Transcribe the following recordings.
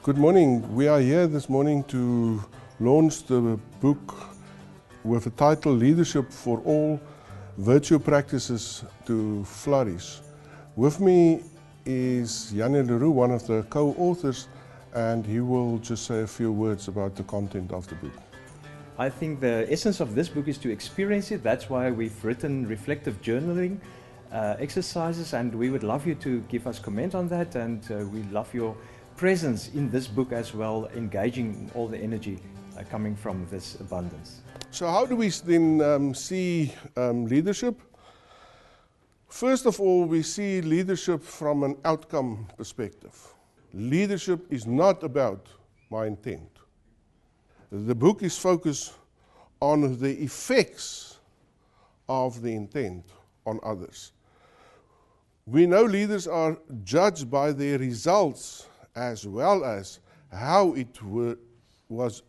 Good morning. We are here this morning to launch the book with the title Leadership for All, Virtue Practices to Flourish. With me is Jannie, Roux, one of the co-authors, and he will just say a few words about the content of the book. I think the essence of this book is to experience it. That's why we've written reflective journaling exercises, and we would love you to give us comment on that, and we love your presence in this book as well, engaging all the energy coming from this abundance. So how do we then see leadership? First of all, we see leadership from an outcome perspective. Leadership is not about my intent. The book is focused on the effects of the intent on others. We know leaders are judged by their results as well as how it was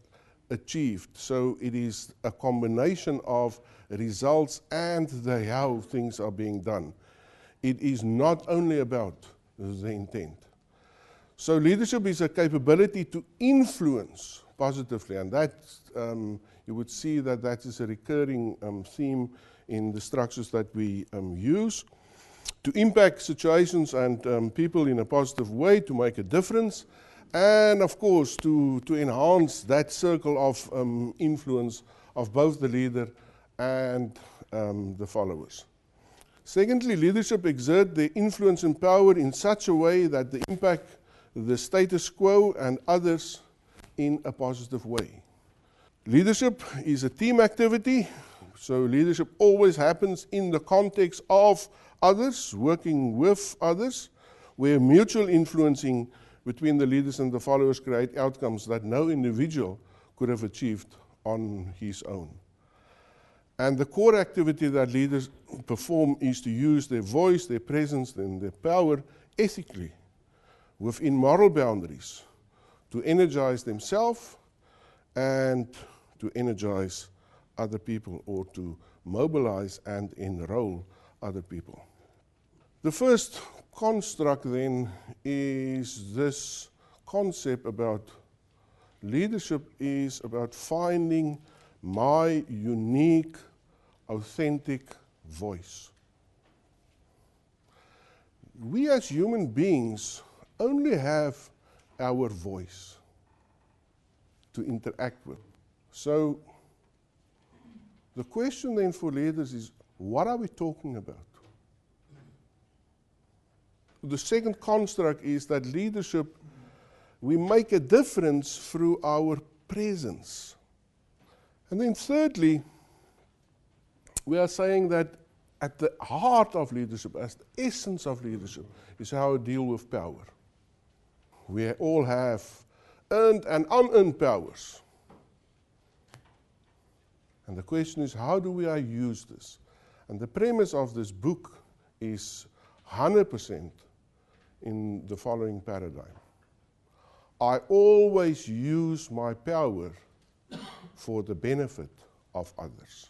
achieved. So it is a combination of results and how things are being done. It is not only about the intent. So leadership is a capability to influence positively, and that you would see that that is a recurring theme in the structures that we use. To impact situations and people in a positive way, to make a difference, and of course to enhance that circle of influence of both the leader and the followers. Secondly, leadership exerts their influence and power in such a way that they impact the status quo and others in a positive way. Leadership is a team activity, so leadership always happens in the context of others, working with others, where mutual influencing between the leaders and the followers create outcomes that no individual could have achieved on his own. And the core activity that leaders perform is to use their voice, their presence, and their power ethically within moral boundaries to energize themselves and to energize other people, or to mobilize and enroll other people. The first construct then is this concept about leadership is about finding my unique, authentic voice. We as human beings only have our voice to interact with. So the question then for leaders is, what are we talking about? The second construct is that leadership, we make a difference through our presence. And then thirdly, we are saying that at the heart of leadership, as the essence of leadership, is how we deal with power. We all have earned and unearned powers. And the question is, how do we use this? And the premise of this book is 100% in the following paradigm. I always use my power for the benefit of others.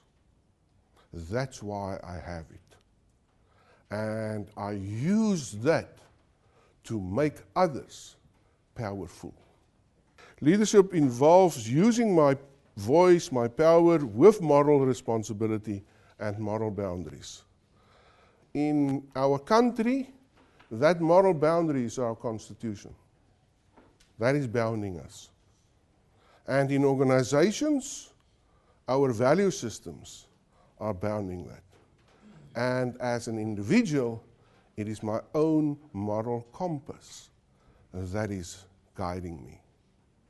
That's why I have it. And I use that to make others powerful. Leadership involves using my voice, my power, with moral responsibility and moral boundaries. In our country, that moral boundary is our constitution. That is bounding us. And in organizations, our value systems are bounding that. And as an individual, it is my own moral compass that is guiding me.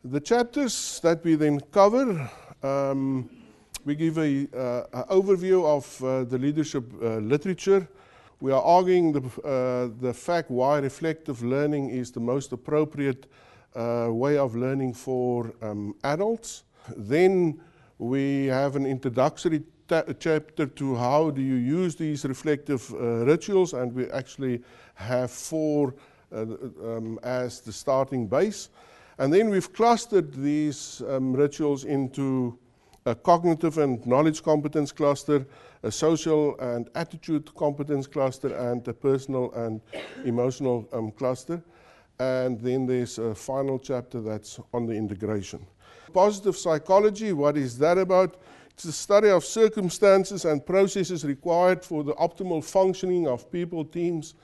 The chapters that we then cover, we give an overview of the leadership literature. We are arguing the fact why reflective learning is the most appropriate way of learning for adults. Then we have an introductory chapter to how do you use these reflective rituals, and we actually have 4 as the starting base. And then we've clustered these rituals into a cognitive and knowledge competence cluster, a social and attitude competence cluster, and a personal and emotional cluster. and then there's a final chapter that's on the integration. Positive psychology, what is that about? It's the study of circumstances and processes required for the optimal functioning of people, teams,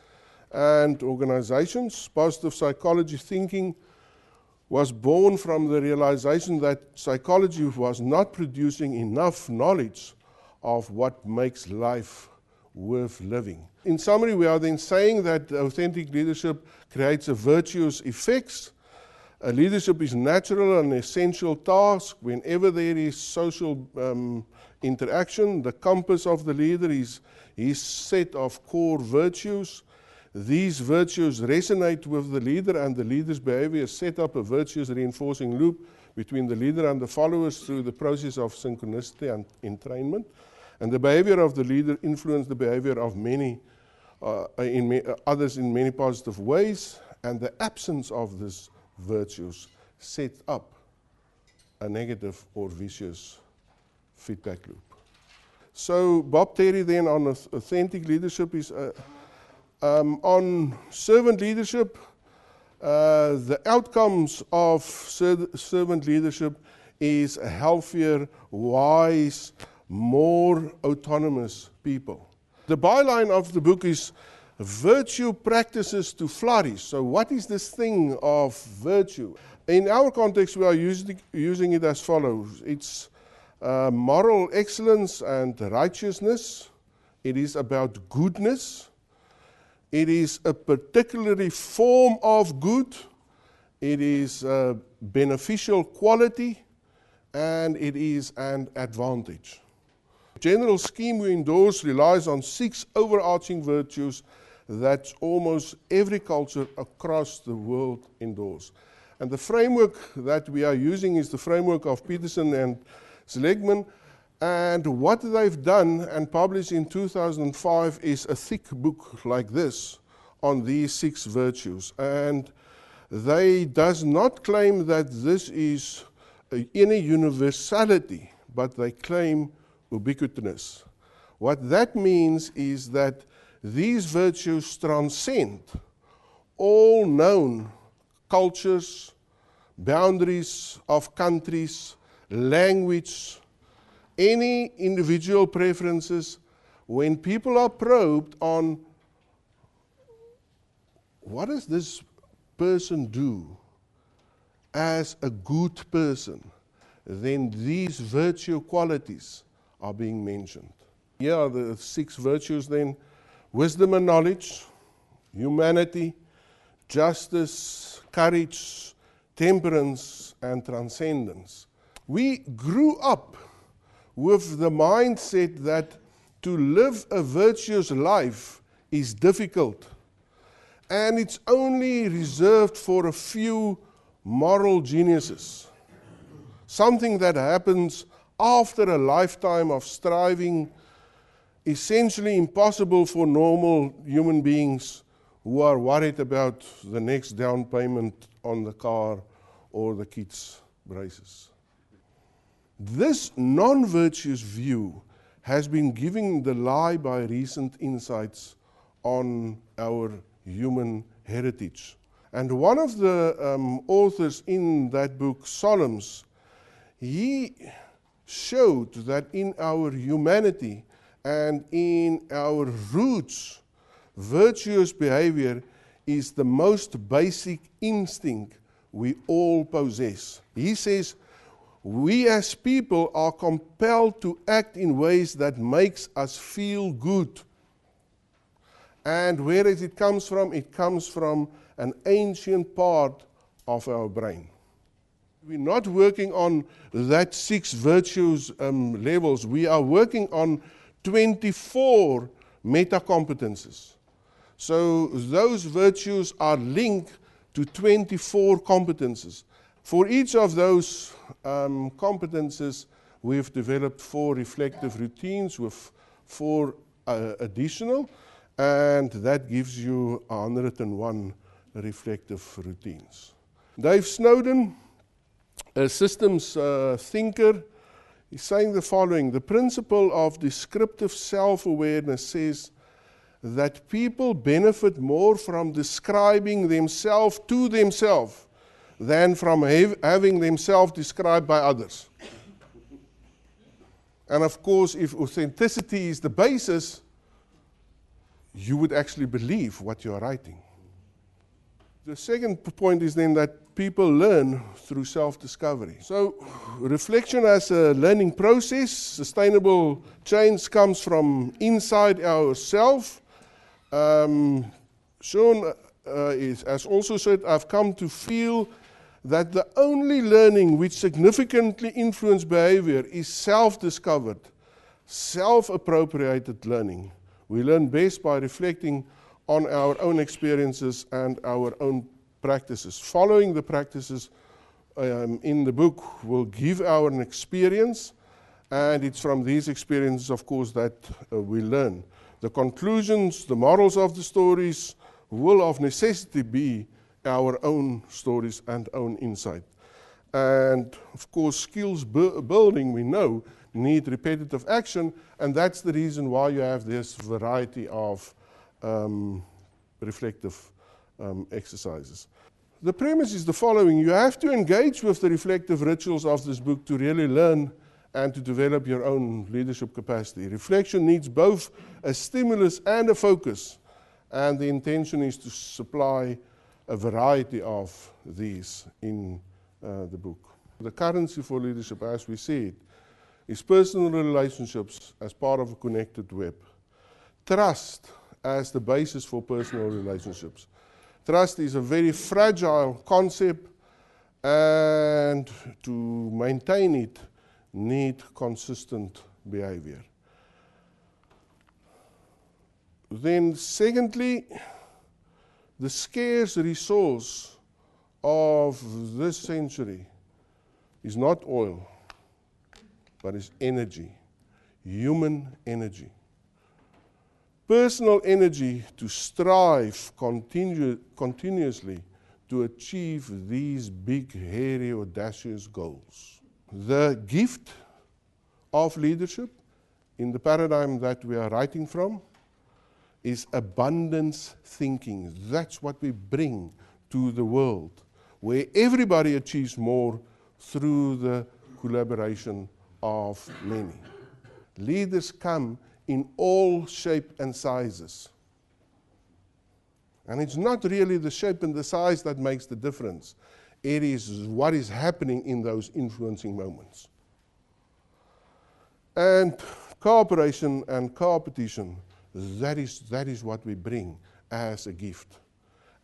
and organizations. Positive psychology thinking was born from the realization that psychology was not producing enough knowledge of what makes life worth living. In summary, we are then saying that authentic leadership creates a virtuous effects. Leadership is natural and essential task. Whenever there is social interaction, the compass of the leader is his set of core virtues. These virtues resonate with the leader, and the leader's behavior set up a virtuous reinforcing loop between the leader and the followers through the process of synchronicity and entrainment. And the behavior of the leader influences the behavior of many others in many positive ways, and the absence of these virtues set up a negative or vicious feedback loop. So Bob Terry then on authentic leadership is on servant leadership. The outcomes of servant leadership is a healthier, wise, more autonomous people. The byline of the book is Virtue Practices to Flourish. So what is this thing of virtue? In our context, we are using it as follows. It's moral excellence and righteousness. It is about goodness. It is a particular form of good. It is a beneficial quality, and it is an advantage. The general scheme we endorse relies on 6 overarching virtues that almost every culture across the world endorse. And the framework that we are using is the framework of Peterson and Seligman. And what they've done and published in 2005 is a thick book like this on these 6 virtues. And they does not claim that this is any universality, but they claim ubiquitous. What that means is that these virtues transcend all known cultures, boundaries of countries, language, any individual preferences. When people are probed on what does this person do as a good person, then these virtue qualities are being mentioned. Here are the 6 virtues then: wisdom and knowledge, humanity, justice, courage, temperance, and transcendence. We grew up with the mindset that to live a virtuous life is difficult, and it's only reserved for a few moral geniuses. Something that happens after a lifetime of striving, essentially impossible for normal human beings who are worried about the next down payment on the car or the kids' braces. This non-virtuous view has been given the lie by recent insights on our human heritage. And one of the authors in that book, Solms, he showed that in our humanity and in our roots, virtuous behavior is the most basic instinct we all possess. He says, we as people are compelled to act in ways that makes us feel good. And where does it comes from? It comes from an ancient part of our brain. We're not working on that 6 virtues levels. We are working on 24 meta-competencies. So those virtues are linked to 24 competencies. For each of those competencies, we've developed 4 reflective routines with 4 additional, and that gives you 101 reflective routines. Dave Snowden, a systems thinker, is saying the following: the principle of descriptive self-awareness says that people benefit more from describing themselves to themselves than from having themselves described by others. And of course, if authenticity is the basis, you would actually believe what you are writing. The second point is then that people learn through self-discovery. So reflection as a learning process, sustainable change comes from inside ourselves. Johan has also said, I've come to feel that the only learning which significantly influences behavior is self-discovered, self-appropriated learning. We learn best by reflecting on our own experiences and our own practices. Following the practices in the book will give our experience, and it's from these experiences, of course, that we learn. The conclusions, the morals of the stories will of necessity be our own stories and own insight. And of course, skills building, we know, need repetitive action, and that's the reason why you have this variety of reflective exercises. The premise is the following: you have to engage with the reflective rituals of this book to really learn and to develop your own leadership capacity. Reflection needs both a stimulus and a focus, and the intention is to supply a variety of these in the book. The currency for leadership, as we said, is personal relationships as part of a connected web. Trust as the basis for personal relationships. Trust is a very fragile concept, and to maintain it, need consistent behavior. Then secondly, the scarce resource of this century is not oil, but is energy, human energy. Personal energy to strive continuously to achieve these big, hairy, audacious goals. The gift of leadership in the paradigm that we are writing from is abundance thinking. That's what we bring to the world, where everybody achieves more through the collaboration of many. Leaders come in all shapes and sizes. And it's not really the shape and the size that makes the difference. It is what is happening in those influencing moments. And cooperation and competition, that is what we bring as a gift.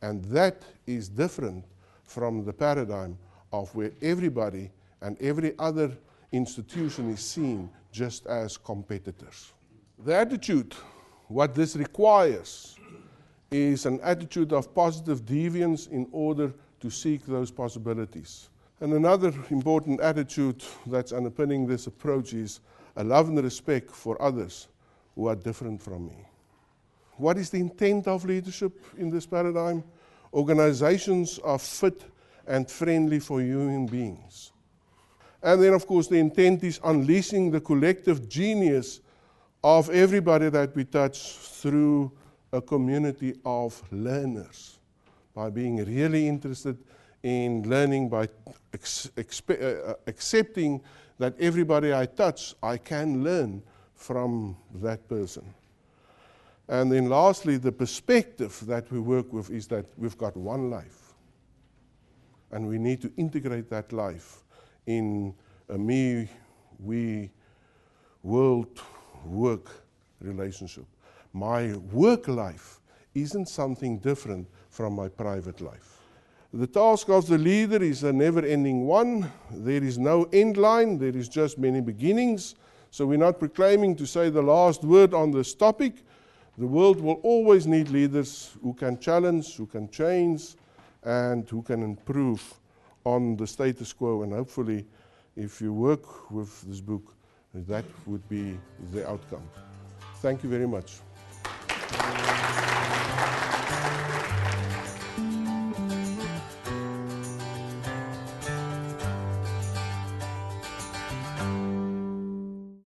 And that is different from the paradigm of where everybody and every other institution is seen just as competitors. The attitude, what this requires, is an attitude of positive deviance in order to seek those possibilities. And another important attitude that's underpinning this approach is a love and respect for others who are different from me. What is the intent of leadership in this paradigm? Organizations are fit and friendly for human beings. And then, of course, the intent is unleashing the collective genius of everybody that we touch through a community of learners, by being really interested in learning, by accepting that everybody I touch, I can learn from that person. And then lastly, the perspective that we work with is that we've got one life. And we need to integrate that life in a me, we, world, work relationship. My work life isn't something different from my private life. The task of the leader is a never-ending one. There is no end line, there is just many beginnings. So we're not proclaiming to say the last word on this topic. The world will always need leaders who can challenge, who can change, and who can improve on the status quo. And hopefully, if you work with this book, that would be the outcome. Thank you very much.